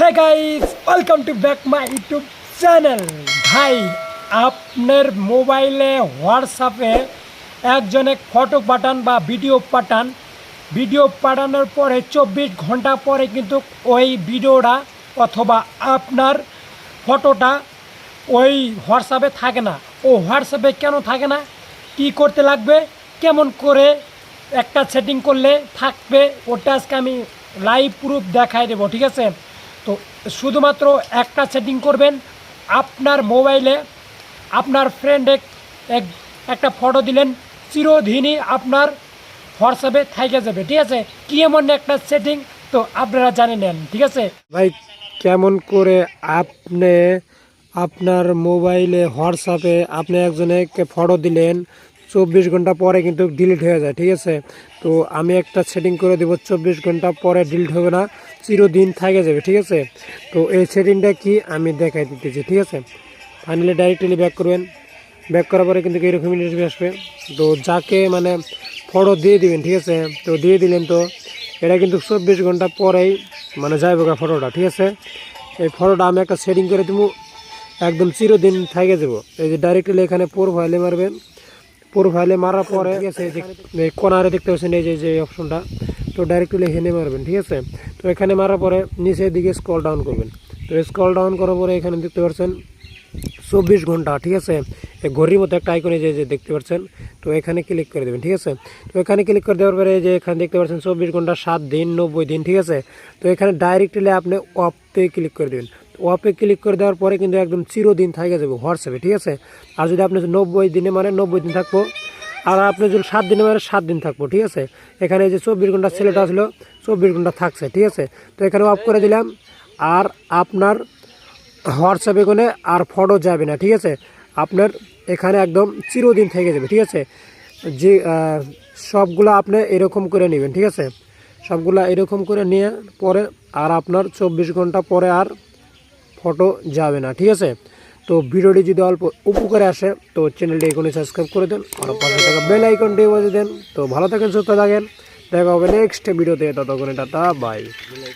Hey guys, welcome to back my YouTube channel. ভাই, আপনার মোবাইলে হোয়াটসঅ্যাপে একজনে ফটো পাঠান বা ভিডিও পাঠানোর পরে 24 ঘন্টা পরে কিন্তু ওই ভিডিওটা অথবা আপনার ফটোটা ওই হোয়াটসঅ্যাপে থাকে না। ও হোয়াটসঅ্যাপে কেন থাকে না, কি করতে লাগবে, কেমন করে একটা সেটিং করলে থাকবে, ওটা আজকে আমি লাইভ প্রুফ দেখাই দেবো। ঠিক আছে, তো শুধুমাত্র একটা সেটিং করবেন। আপনার মোবাইলে আপনার ফ্রেন্ড একটা ফটো দিলেন, চিরদিনই আপনার হোয়াটসঅ্যাপে থেকে যাবে। ঠিক আছে, কি এমন একটা সেটিং, তো আপনারা জানে নেন। ঠিক আছে ভাই, কেমন করে আপনি আপনার মোবাইলে হোয়াটসঅ্যাপে আপনি একজনকে ফটো দিলেন, 24 ঘন্টা পরে কিন্তু ডিলিট হয়ে যায়। ঠিক আছে, তো আমি একটা সেটিং করে দেবো, 24 ঘন্টা পরে ডিলিট হবে না, চিরদিন থেকে যাবে। ঠিক আছে, তো এই সেটিংটা কি আমি দেখাই দিতেছি। ঠিক আছে, ফাইনালি ডাইরেক্টলি ব্যাক করবেন। ব্যাক করার পরে কিন্তু এরকম ইন্টারভিউ আসবে। তো যাকে মানে ফটো দিয়ে দিবেন, ঠিক আছে, তো দিয়ে দিলেন, তো এটা কিন্তু 24 ঘন্টা পরেই মানে যাইব ফটোটা। ঠিক আছে, এই ফটোটা আমি একটা সেটিং করে দেবো, একদম চিরদিন থেকে যাবো। এই যে ডাইরেক্টলি এখানে প্রোফাইলে মারবেন, প্রোফাইলে মারার পরে ঠিক আছে, এই কোনারে দেখতে পাচ্ছেন এই যে অপশনটা, তো ডাইরেক্টলি এখানে মারবেন। ঠিক আছে, তো এখানে মারার পরে নিচের দিকে স্ক্রল ডাউন করবেন। তো স্ক্রল ডাউন করার পরে এখানে দেখতে পাচ্ছেন 24 ঘন্টা। ঠিক আছে, এই ঘড়ির মতো একটা আইকনে যে দেখতে পাচ্ছেন, তো এখানে ক্লিক করে দেবেন। ঠিক আছে, তো এখানে ক্লিক করে দেওয়ার পরে যে এখানে দেখতে পাচ্ছেন 24 ঘন্টা, 7 দিন, 90 দিন। ঠিক আছে, তো এখানে ডাইরেক্টলি আপনি অফে ক্লিক করে দেবেন। অফে ক্লিক করে দেওয়ার পরে কিন্তু একদম চিরদিন থেকে যাবে হোয়াটসঅ্যাপে। ঠিক আছে, আর যদি আপনি 90 দিনে মানে 90 দিন থাকবো, আর আপনি যদি 7 দিনে মানে 7 দিন থাকবো। ঠিক আছে, এখানে যে 24 ঘন্টা ছেলেটা আসলো, 24 ঘন্টা থাকছে। ঠিক আছে, তো এখানে অফ করে দিলাম, আর আপনার হোয়াটসঅ্যাপে কোনো আর ফটো যাবে না। ঠিক আছে, আপনার এখানে একদম চিরদিন থেকে যাবে। ঠিক আছে, যে সবগুলো আপনি এরকম করে নেবেন। ঠিক আছে, সবগুলো এরকম করে নিয়ে পরে আর আপনার 24 ঘন্টা পরে আর ফটো যাবে না। ঠিক আছে, তো ভিডিওটি যদি অল্প উপকারে আসে তো চ্যানেলটি এখনই সাবস্ক্রাইব করে দেন, আর পাশে থাকা বেল আইকনটি বাজিয়ে দেন। তো ভালো থাকেন, সুস্থ থাকেন, দেখা হবে নেক্সট ভিডিওতে। ততক্ষণে টাটা, বাই।